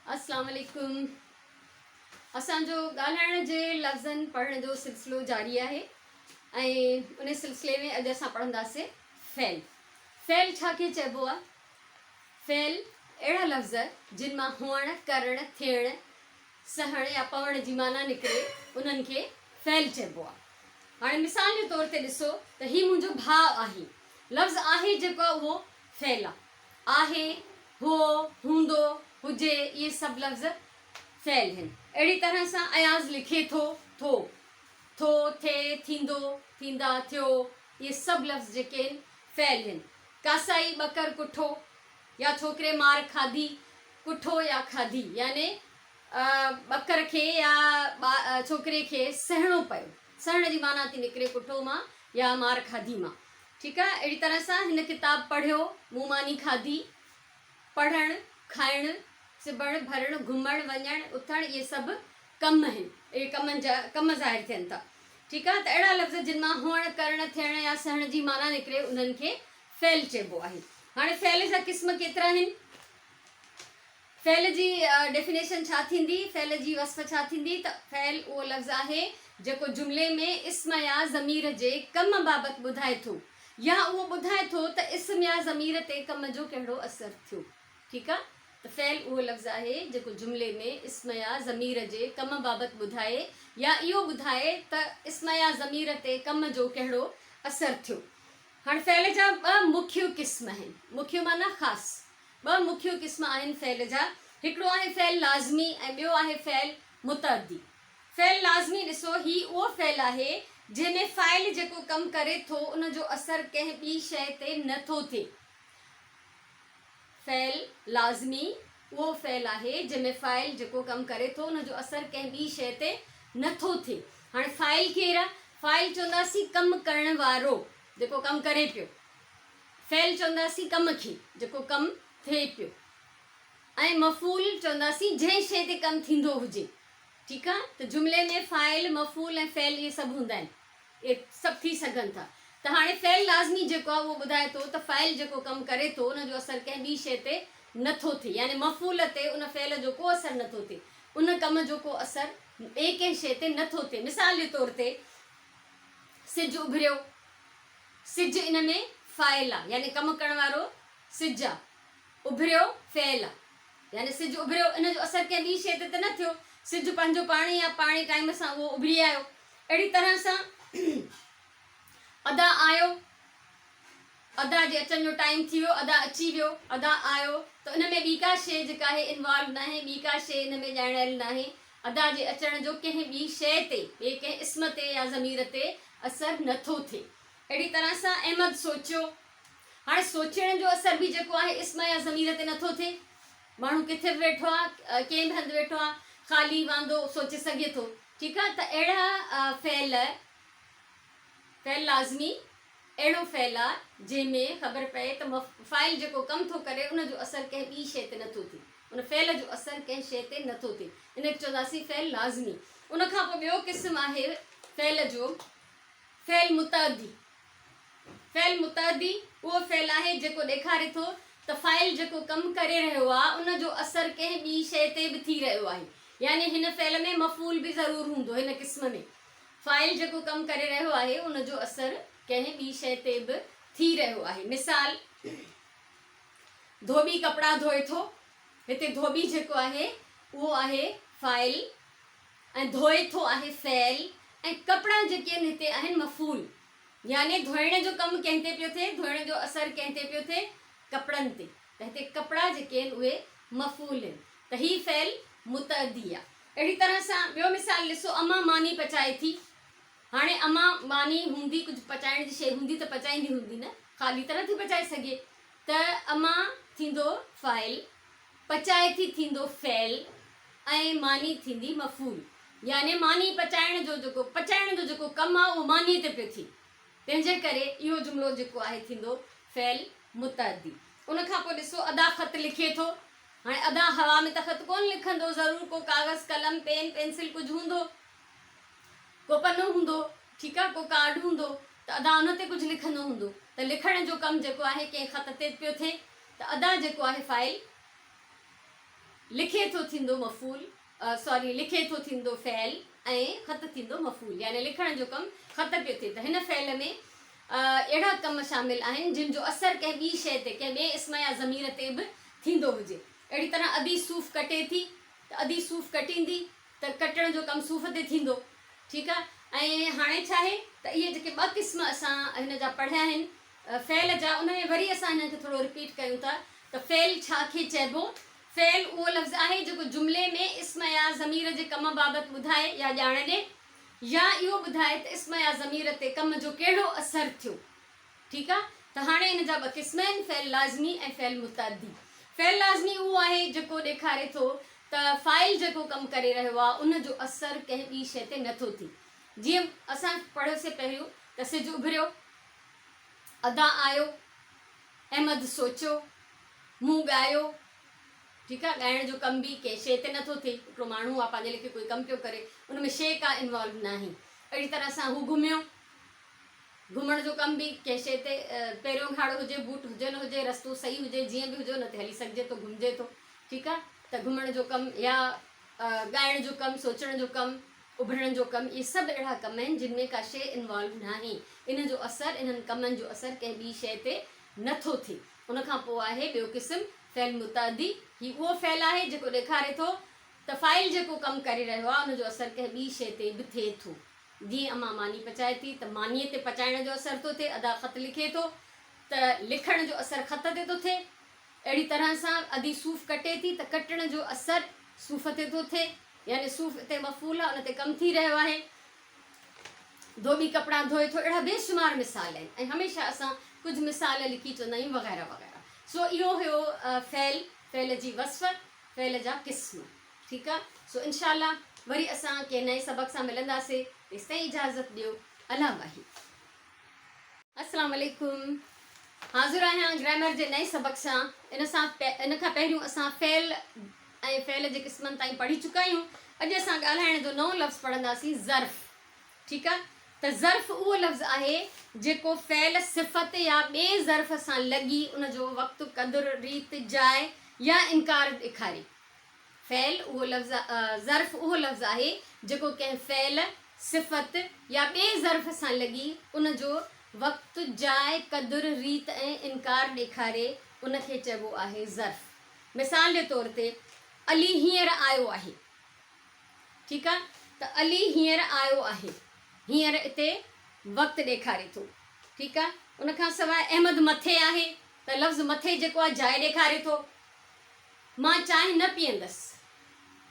अस्सलाम वालेकुम। असांजो ॻाल्हाइण जे लफ़्ज़नि पढ़ण जो सिलसिलो जारी आहे ऐं उन सिलसिले में अॼु असां पढ़ंदासीं फ़ैल। फ़ैल छा खे चइबो आहे? फ़ैल अहिड़ा लफ़्ज़ जिन मां हुअण, करण, थियण, सहण या पवण जी माना निकिरे उन्हनि खे फ़ैल चइबो आहे। हाणे मिसाल जे तौर ते ॾिसो त हीउ मुंहिंजो भाउ आहे। लफ़्ज़ आहे जेको आहे उहो फ़ैल आहे। हो, हूंदो, हुजे, इहे सभु लफ़्ज़ फ़ैल आहिनि। अहिड़ी तरह सां अयाज़ लिखे थो, थो, थिए, थींदो, थींदा, थियो, इहे सभु लफ़्ज़ जेके आहिनि फ़ैल आहिनि। कासाई ॿकर कुठो या छोकिरे मार खाधी, कुठो या खाधी याने ॿकर खे या छोकिरे खे सहणो पियो। सहण जी माना थी निकिरे कुठो मां या मार खाधी मां। ठीकु आहे। अहिड़ी तरह सां हिन किताब पढ़ियो, मुंहुं मानी खाधी, पढ़णु, खाइणु, सिबणु, भरणु, घुमणु, वञणु, उथणु, इहे सभु कम आहिनि। इहे कम ज़ाहिर थियनि था। ठीकु आहे। त अहिड़ा लफ़्ज़ जिन मां हुअणु, करणु, थियणु या सहण जी माना निकिरे उन्हनि खे फ़ैल चइबो आहे। हाणे फ़ैल जा क़िस्म केतिरा आहिनि? फ़ैल जी डेफिनेशन छा थींदी? फ़ैल जी वस्फ़ छा थींदी? त फ़ैल उहो लफ़्ज़ आहे जेको जुमिले में इस्म या ज़मीर जे कम बाबति ॿुधाए थो या उहो ॿुधाए थो त इस्म या ज़मीर ते कम जो कहिड़ो असरु थियो। ठीकु आहे। त फ़ैल उहो लफ़्ज़ आहे जेको जुमिले में इस्म या ज़मीर जे कम बाबति ॿुधाए या इहो ॿुधाए त इस्म या ज़मीर ते कम जो कहिड़ो असरु थियो। हाणे फ़ैल जा ॿ मुख्य क़िस्म आहिनि। मुख्य माना ख़ासि। ॿ मुख्य क़िस्म आहिनि फ़ैल जा। हिकिड़ो आहे फ़ैल लाज़मी ऐं ॿियो आहे फ़ैल मुतअद्दी। फ़ैल लाज़मी ॾिसो, ही उहो फ़ैल आहे जंहिंमें फ़ाइल जेको कमु करे थो उन जो असरु कंहिं ॿी शइ ते नथो थिए। फ़ैल लाज़मी उहो फ़ैल आहे जंहिंमें फ़ाइल जेको कमु करे थो उन जो असरु कंहिं ॿी शइ ते नथो थिए। हाणे फ़ाइल केरु आहे? फ़ाइल चवंदासीं कमु करण वारो जेको कमु करे पियो। फ़ैल चवंदासीं कम खे जेको कमु थिए पियो। ऐं मफ़ूल चवंदासीं जंहिं शइ ते कमु थींदो हुजे। ठीकु आहे। त जुमिले में फ़ाइल, मफ़ूल ऐं फ़ैल इहे सभु हूंदा आहिनि। इहे सभु थी सघनि था। त हाणे फ़ैल लाज़मी जेको आहे उहो ॿुधाए थो त फ़ाइल जेको कमु करे थो उन जो असरु कंहिं ॿी शइ ते नथो थिए यानी मफ़ूल ते उन फ़ैल जो को असरु नथो थिए। उन कम जो को असरु ॿिए कंहिं शइ ते नथो थिए। मिसाल जे तौर ते सिजु उभिरियो, सिजु इन में फ़ाइल आहे यानी कमु करण वारो सिजु आहे। उभिरियो फ़ैल आहे यानी सिजु उभिरियो, इन जो असरु कंहिं ॿी शइ ते त न थियो। सिजु पंहिंजो पाणी या पाणी टाइम सां उहो उभिरी आयो। अहिड़ी तरह सां अदा आयो, अदा जे अचण जो टाइम थी वियो, अदा अची वियो, अदा आयो, त इन में ॿी का शइ जेका आहे इन्वॉल्व न आहे, ॿी का शइ इन में ॼाणियल न आहे। अदा जे अचण जो कंहिं ॿी शइ ते, ॿिए कंहिं इस्म ते या ज़मीर ते असरु नथो थिए। अहिड़ी तरह सां अहमद सोचियो। हाणे सोचण जो असरु बि जेको आहे इस्म या ज़मीर ते नथो थिए। माण्हू किथे बि वेठो आहे, कंहिं बि हंधि वेठो आहे, ख़ाली वांदो सोचे सघे थो। ठीकु आहे। त अहिड़ा फ़ैल लाज़मी अहिड़ो फ़ैल आहे जंहिंमें ख़बर पए त फ़ाइल जेको कमु थो करे उन जो असरु कंहिं ॿी शइ ते नथो थिए। उन फ़ैल जो असरु कंहिं शइ ते नथो थिए। इन खे चवंदासीं फ़ैल लाज़मी। उन खां पोइ ॿियो क़िस्म आहे फ़ैल जो फ़ैल मुतअद्दी। फ़ैल मुतअद्दी उहो फ़ैल आहे जेको ॾेखारे थो त फ़ाइल जेको कमु करे रहियो आहे उन जो असरु कंहिं ॿी शइ ते बि थी रहियो आहे। यानी हिन फ़ैल में मफ़ूल बि ज़रूरु हूंदो। हिन क़िस्म में फ़ाइल जेको कमु करे रहियो आहे उन जो असरु कंहिं ॿी शइ ते बि थी रहियो आहे। मिसाल, धोबी कपिड़ा धोए थो। हिते धोबी जेको आहे उहो आहे फ़ाइल ऐं धोए थो आहे फ़ैल ऐं कपिड़ा जेके आहिनि हिते आहिनि मफ़ूल। यानी धोइण जो कमु कंहिं ते पियो थिए, धोइण जो असरु कंहिं ते पियो थिए? कपिड़नि ते। त हिते कपिड़ा जेके आहिनि उहे मफ़ूल आहिनि। त हीअ फ़ैल मुतअद्दी आहे। अहिड़ी तरह सां ॿियो मिसाल ॾिसो, अमा मानी पचाए थी। हाणे अमा मानी हूंदी, कुझु पचाइण जी शइ हूंदी त पचाईंदी हूंदी न, ख़ाली त नथी पचाए सघे। त अमा थींदो फ़ाइल, पचाए थी थींदो फ़ैल ऐं मानी थींदी मफ़ूल। यानी मानी पचाइण जो जेको कमु आहे उहो मानीअ ते पियो थिए। तंहिंजे करे इहो जुमिलो जेको आहे थींदो फ़ैल मुतअद्दी। उन खां पोइ ॾिसो, अदा ख़त लिखे थो। हाणे अदा हवा में त ख़त कोन लिखंदो, ज़रूरु को कागज़, कलम, पेन, पेंसिल कुझु हूंदो, को पनो हूंदो। ठीकु आहे। को कार्ड हूंदो त अदा उन ते कुझु लिखंदो हूंदो। त लिखण जो कमु जेको आहे कंहिं ख़त ते पियो थिए। त अदा जेको आहे फ़ाइल लिखे थो थींदो मफ़ूल, सॉरी लिखे थो थींदो फ़ैल ऐं ख़त थींदो मफ़ूल, यानी लिखण जो कमु ख़त पियो थिए। त हिन फ़ैल में अहिड़ा कम शामिल आहिनि जिन जो असरु कंहिं ॿी शइ ते, कंहिं ॿिए इस्म या ज़मीर ते बि थींदो हुजे। अहिड़ी तरह अदी सूफ़ कटे थी त अदी सूफ़ कटींदी त कटण जो कमु सूफ़ ते थींदो। ठीकु आहे। ऐं हाणे छा आहे त इहे जेके ॿ क़िस्म असां हिन जा पढ़िया आहिनि फ़ैल जा, उन में वरी असां हिन खे थोरो रिपीट कयूं था त फ़ैल छा खे चइबो। फ़ैल उहो लफ़्ज़ आहे जेको जुमिले में इस्म या ज़मीर जे कम बाबति ॿुधाए या ॼाण ॾिए, या इहो ॿुधाए त इस्म या ज़मीर ते कम जो कहिड़ो असरु थियो। ठीकु आहे। त हाणे हिन जा ॿ क़िस्म आहिनि, फ़ैल लाज़मी ऐं फ़ैल मुतअद्दी। फ़ैल लाज़मी उहो आहे जेको ॾेखारे थो त फ़ाइल जेको कमु करे रहियो आहे उन जो असरु कंहिं ॿी शइ ते नथो थिए। जीअं असां पढ़ियोसीं पहिरियों त सिज उभरियो, अदा आयो, अहमद सोचियो, मूं ॻायो। ठीकु आहे। ॻाइण जो कमु बि कंहिं शइ ते नथो थिए, हिकिड़ो माण्हू आहे पंहिंजे लेखे कोई कमु पियो करे, उन में शइ का इन्वॉल्व न आहे। अहिड़ी तरह सां हू घुमियो, घुमण जो कमु बि कंहिं शइ ते पहिरियों घाड़ो हुजे, बूट हुजे न हुजे, रस्तो सही हुजे, जीअं बि हुजे हुन ते हली सघिजे थो, घुमिजे थो। ठीकु आहे। त घुमण जो कमु या ॻाइण जो कमु, सोचण जो कमु, उभरण जो कमु, इहे सभु अहिड़ा कम आहिनि जिन में का शइ इन्वॉल्व न आहे। इन जो असरु, इन्हनि कमनि जो असरु कंहिं ॿी शइ ते नथो थिए। उनखां पोइ आहे ॿियो क़िस्म फ़ैल मुतअद्दी। ही उहो फ़ैल आहे जेको ॾेखारे थो त फ़ाइल जेको कमु करे रहियो आहे उनजो असरु कंहिं ॿी शइ ते बि थिए थो। जीअं अमा मानी पचाए थी त मानीअ ते पचाइण जो असरु थो थिए, अदा ख़त लिखे थो त लिखण जो असरु ख़त ते थो थिए। अहिड़ी तरह सां अदी सूफ़ कटे थी त कटण जो असरु सूफ़ ते थो थिए, यानी सूफ़ ते मफ़ूल आहे, उन ते कमु थी रहियो आहे। धोबी कपिड़ा धोए थो, अहिड़ा बेशुमार मिसाल आहिनि ऐं हमेशह असां कुझु मिसाल लिखी चवंदा आहियूं वग़ैरह वग़ैरह। सो इहो हुयो फ़ैल, फ़ैल जी वस्फ़, फ़ैल जा क़िस्म। ठीकु आहे। सो इनशाला वरी असां कंहिं नए सबक़ सां मिलंदासीं। तेसिताईं इजाज़त ॾियो। अल्लाह वाहिद। अस्सलाम वालेकुम। हाज़िर आहियां ग्रामर जे नए सबक़ सां। इन खां पहिरियों असां फ़ैल ऐं फ़ैल जे क़िस्मनि ताईं पढ़ी चुका आहियूं। अॼु असां ॻाल्हाइण जो नओं लफ़्ज़ पढ़ंदासीं, ज़र्फ़। ठीकु आहे। त ज़र्फ़ उहो लफ़्ज़ आहे जेको फ़ैल सिफ़त या ॿिए ज़र्फ़ सां लॻी उनजो वक़्तु, क़दुरु, रीत, जाइ या इनकार ॾेखारे। फ़ैल उहो लफ़्ज़, ज़र्फ़ उहो लफ़्ज़ आहे जेको कंहिं फ़ैल, सिफ़त या ॿिए ज़र्फ़ सां लॻी उनजो वक़्तु, जाइ, क़दुरु, रीत ऐं इनकार ॾेखारे, उनखे चइबो आहे ज़र्फ़। मिसाल जे तौर ते अली हींअर आयो आहे। ठीकु आहे। त अली हींअर आयो आहे, हींअर हिते वक़्तु ॾेखारे थो। ठीकु आहे। उनखां सवाइ अहमद मथे आहे त लफ़्ज़ मथे जेको आहे जाइ ॾेखारे थो। मां चांहि न पीअंदसि,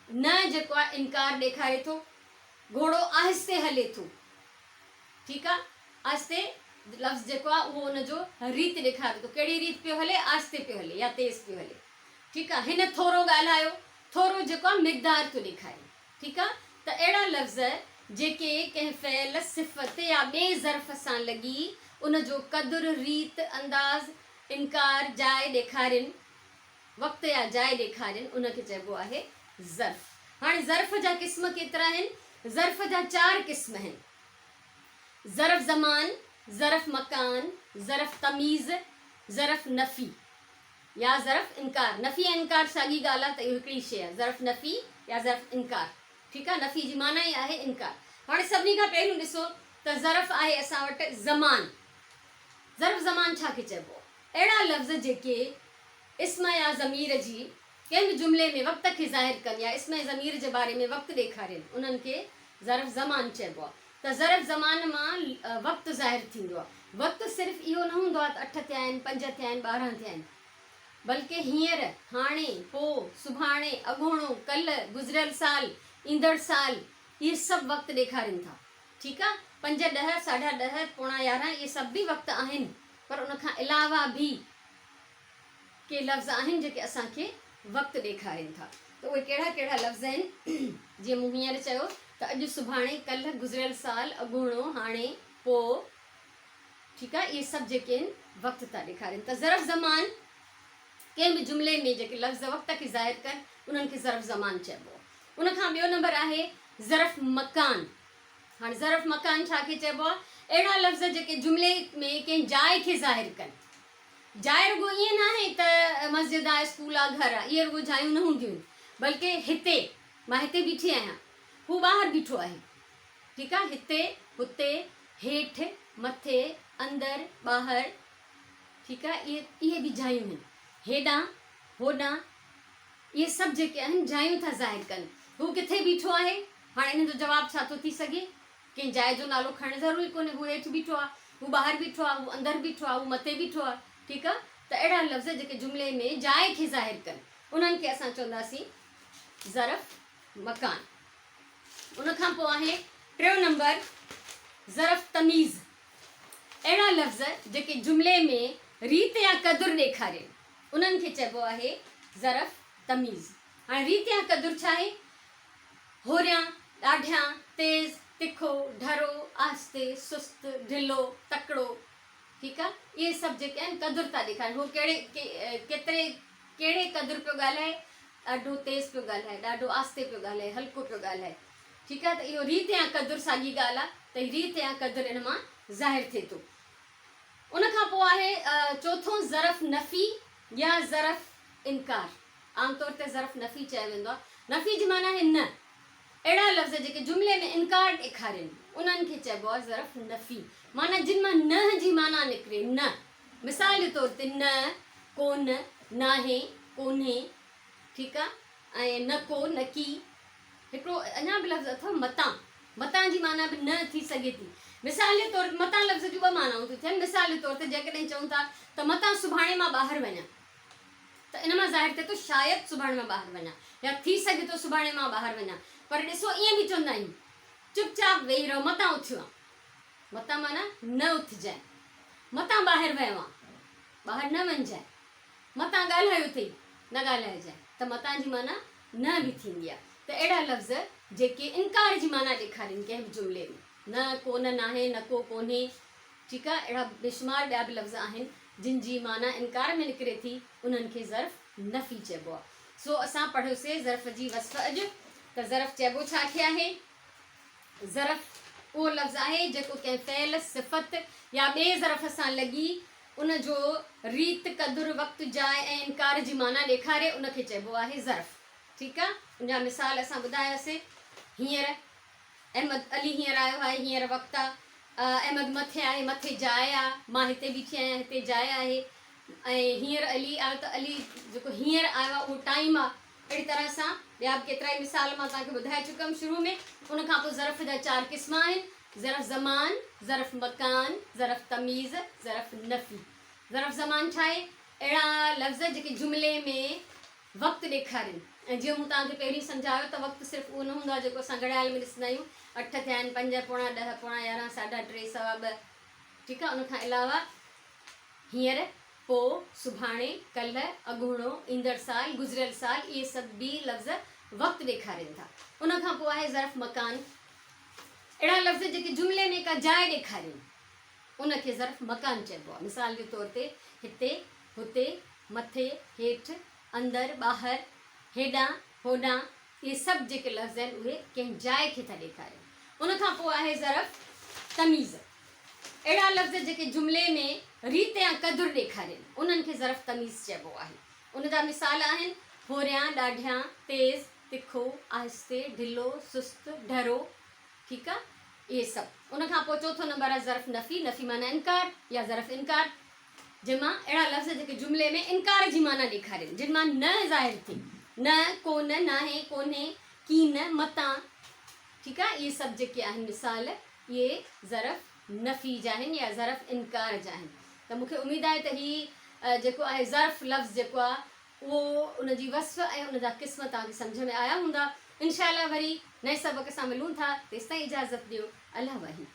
न जेको आहे इनकार ॾेखारे थो। घोड़ो आहिस्ते हले थो। ठीकु आहे। आहिस्ते लफ़्ज़ जेको आहे उहो उनजो रीत ॾेखारे थो, कहिड़ी रीत पियो हले, आहिस्ते पियो हले या तेज़ पियो हले। ठीकु आहे। हिन थोरो ॻाल्हायो, थोरो जेको आहे मिक़दार थो ॾेखारे। ठीकु आहे। त अहिड़ा लफ़्ज़ जेके कंहिं फ़ैल, सिफ़त या ॿिए ज़र्फ़ सां लॻी उनजो क़दुरु, रीत, अंदाज़, इनकार, जाइ ॾेखारिनि, वक़्तु या जाइ ॾेखारिनि, उनखे चइबो आहे ज़र्फ़। हाणे ज़र्फ़ जा क़िस्म केतिरा आहिनि। ज़र्फ़ जा 4 क़िस्म आहिनि। ज़र्फ़ ज़मान, ज़र्फ़ मकान, ज़र्फ़ तमीज़, ज़र्फ़ नफ़ी या ज़र्फ़ इनकार। नफ़ी ऐं इनकार साॻी ॻाल्हि आहे, त इहो हिकिड़ी शइ आहे, ज़र्फ़ नफ़ी या ज़र्फ़ इनकार। ठीकु आहे। नफ़ी जी माना ई आहे इनकार। हाणे सभिनी खां पहिरियों ॾिसो त ज़र्फ़ आहे असां वटि ज़मान। ज़र्फ़ ज़मान छा खे चइबो? अहिड़ा लफ़्ज़ जेके इस्म या ज़मीर जी कंहिं बि जुमिले में वक़्त खे ज़ाहिर कनि या इस्म ऐं ज़मीर जे बारे में वक़्तु ॾेखारिनि, उन्हनि खे ज़र्फ़ ज़मान चइबो आहे। त ज़र्फ़ ज़मान मां वक़्तु ज़ाहिर थींदो आहे। वक़्तु सिर्फ़ु इहो न हूंदो आहे त 8 थिया आहिनि, 5 थिया आहिनि, 12 थिया आहिनि, बल्कि हींअर, हाणे, पोइ, सुभाणे, अॻोणो, कल्ह, गुज़िरियल साल, ईंदड़ साल, इहे सभु वक़्तु ॾेखारिनि था। ठीकु आहे। 5, 10, 10:30, 11:15 इहे सभु बि वक़्तु आहिनि, पर उनखां अलावा बि के लफ़्ज़ आहिनि जेके असांखे वक़्तु ॾेखारिनि था। त उहे कहिड़ा कहिड़ा लफ़्ज़ आहिनि? जीअं मूं हींअर चयो त अॼु, सुभाणे, कल्ह, गुज़िरियल साल, अॻोणो, हाणे, पोइ। ठीकु आहे। इहे सभु जेके आहिनि वक़्तु था ॾेखारिनि। त ज़र्फ़ ज़मान कंहिं बि जुमिले में जेके लफ़्ज़ वक़्त खे ज़ाहिर कनि उन्हनि खे ज़र्फ़ ज़मान चइबो आहे। उनखां ॿियो नंबर आहे ज़र्फ़ मकान। हाणे ज़र्फ़ मकान छा खे चइबो आहे? अहिड़ा लफ़्ज़ जेके जुमिले में कंहिं जाइ खे ज़ाहिर कनि। जाइ रुॻो ईअं न आहे त मस्जिद आहे, स्कूल आहे, घर आहे, इहे रुॻो जायूं न हूंदियूं आहिनि, बल्कि हिते मां हिते बीठी आहियां, हू ॿाहिरि बीठो आहे, ठीकु आहे। हिते हुते हेठि मथे अंदरि ॿाहिरि, ठीकु आहे। इहे बि जायूं आहिनि, हेॾां होॾां, इहे सभु जेके आहिनि जायूं था ज़ाहिर कनि। हू किथे बीठो आहे, हाणे हिन जो जवाबु छा थो थी सघे, कंहिं जाइ जो नालो खणणु ज़रूरी कोन्हे। हू हेठि बीठो आहे, हू ॿाहिरि बीठो आहे, हू अंदरि बीठो आहे, हू मथे बीठो आहे, ठीकु आहे। त अहिड़ा लफ़्ज़ जेके जुमिले में जाइ खे ज़ाहिर कनि, उन्हनि खे असां चवंदासीं ज़रफ़ मकान। उन खां पोइ आहे टियों नंबर ज़रफ़ तमीज़। अहिड़ा लफ़्ज़ जेके जुमिले में रीत या क़दुरु ॾेखारिनि, उन्हनि खे चइबो आहे ज़रफ़ तमीज़। हाणे रीत या क़दुरु छा आहे? होरियां, ॾाढियां, तेज़, तिखो, ढरो, आहिस्ते, सुस्त, ढिलो, तकिड़ो, ठीकु आहे। इहे सभु जेके आहिनि क़दुरु था ॾेखारनि। हू कहिड़े क़दुरु पियो ॻाल्हाए, ॾाढो तेज़ पियो ॻाल्हाए, ॾाढो आहिस्ते पियो ॻाल्हाए, हल्को पियो ॻाल्हाए, ठीकु आहे। त इहो रीत या क़दुरु साॻी ॻाल्हि आहे, त रीत या क़दुरु इन मां ज़ाहिर थिए थो। उन खां पोइ आहे चौथों ज़रफ़ नफ़ी या ज़रफ़ इनकार। आमतौर ते ज़रफ़ नफ़ी चयो वेंदो आहे। नफ़ी जी माना आहे न। अहिड़ा लफ़्ज़ जेके जुमिले में इनकार ॾेखारिनि, उन्हनि खे चइबो आहे ज़रफ़ नफ़ी, माना जिन मां न जी माना निकिरे, न। मिसाल जे तौर ते न, कोन, नाहे, कोन्हे, ठीकु आहे। ऐं न को, न की। हिकिड़ो अञा बि लफ़्ज़ अथव मतां। मतां जी माना बि न थी सघे थी। मिसाल जे तौर ते मतां लफ़्ज़ जूं ॿ मानाऊं थियूं थियनि। मिसाल जे तौर ते जेकॾहिं चऊं था त मतां सुभाणे मां ॿाहिरि वञा, त इन मां ज़ाहिर थिए थो शायदि सुभाणे मां ॿाहिरि वञा, या थी सघे थो सुभाणे मां ॿाहिरि वञा। पर ॾिसो, ईअं बि चवंदा आहियूं चुपचाप वेही रहो, मतां उथियो आहे। मतां माना न उथिजांइ, मतां ॿाहिरि वियो आहे, ॿाहिरि न वञिजांइ, मतां ॻाल्हायो अथई, न ॻाल्हाइजांइ। त मतां जी माना न बि थींदी आहे। त अहिड़ा लफ़्ज़ जेके इनकार जी माना ॾेखारनि कंहिं बि जुमिले में, न, कोन, नाहे, न को, कोन्हे, ठीकु आहे। अहिड़ा बेशुमार ॿिया बि लफ़्ज़ आहिनि जिन जी माना इनकार में निकिरे थी, उन्हनि खे ज़रफ़ नफ़ी चइबो आहे। सो असां पढ़ियोसीं ज़रफ़ जी वस्फ़ अॼु। त ज़रफ़ चइबो छा खे आहे? ज़रफ़ उहो लफ़्ज़ आहे जेको कंहिं फ़इल, सिफ़त या ॿिए ज़रफ़ सां लॻी उन जो रीत, क़दुरु, वक़्तु, जाइ ऐं इनकार जी माना ॾेखारे, उनखे चइबो आहे ज़रफ़, ठीकु आहे। उनजा मिसाल असां ॿुधायासीं। हींअर अहमद अली हींअर आयो आहे, हींअर वक़्तु आहे। अहमद मथे आहे, मथे जाइ आहे। मां हिते बीठी आहियां, हिते जाइ आहे। ऐं हींअर अली आयो, त अली जेको हींअर आयो आहे उहो टाइम आहे। अहिड़ी तरह सां ॿिया बि केतिरा ई मिसाल मां तव्हांखे ॿुधाए चुकमि शुरू में। उन खां पोइ ज़रफ़ जा 4 क़िस्म आहिनि: ज़रफ़ ज़मान, ज़रफ़ मकान, ज़रफ़ तमीज़, ज़रफ़ नफ़ी। ज़रफ़ ज़मान छा आहे? अहिड़ा लफ़्ज़ जेके जुमिले में वक़्तु ॾेखारनि। ऐं जीअं मूं तव्हांखे पहिरीं सम्झायो त वक़्तु सिर्फ़ु उहो न हूंदो आहे जेको असां घड़ियाल में ॾिसंदा आहियूं, 8 थिया आहिनि, 5, पौणा 10, पौणा 11, 3:30, 2:15, ठीकु आहे। उन खां अलावा हींअर, पोइ, सुभाणे, कल्ह, अॻूणो, ईंदड़ साल, गुज़िरियल साल, इहे सभु बि लफ़्ज़ वक़्तु ॾेखारनि था। उन खां पोइ आहे ज़रफ़ मकान। अहिड़ा लफ़्ज़ जेके जुमिले में का जाइ ॾेखारनि, उनखे ज़रफ़ मकान चइबो आहे। मिसाल जे तौर ते हिते, हुते, मथे, हेठि, अंदरि, ॿाहिरि, हेॾां, होॾां, इहे सभु जेके लफ़्ज़ आहिनि उहे कंहिं जाइ खे था ॾेखारनि। उन खां पोइ आहे ज़रफ़ तमीज़। अहिड़ा लफ़्ज़ जेके जुमिले में रीत या क़दुरु ॾेखारनि, उन्हनि खे ज़रफ़ तमीज़ चइबो आहे। उन जा मिसाल आहिनि होरियां, ॾाढियां, तेज़, तिखो, आहिस्ते, ढिलो, सुस्त, ढरो, ठीकु आहे। इहे सभु। उन खां पोइ चौथों नंबर आहे ज़रफ़ नफ़ी। नफ़ी माना इनकार या ज़रफ़ इनकार, जंहिंमां अहिड़ा लफ़्ज़ जेके जुमिले में इनकार जी माना ॾेखारनि, जिन मां न ज़ाहिर थिए, न, कोन, नाहे, कोन्हे, कीन, मतां, ठीकु आहे। इहे सभु जेके आहिनि मिसाल, इहे ज़रफ़ नफ़ी जा आहिनि या ज़रफ़ इनकार जा आहिनि। त मूंखे उमेदु आहे त हीउ जेको आहे ज़रफ़ लफ़्ज़ जेको आहे उहो उनजी वस्फ़ ऐं उनजा क़िस्म तव्हांखे सम्झ में आया हूंदा। इंशाअल्लाह वरी नए सबक़ सां मिलूं था। तेसिताईं इजाज़त ॾियो। अल्लाह वाहिद।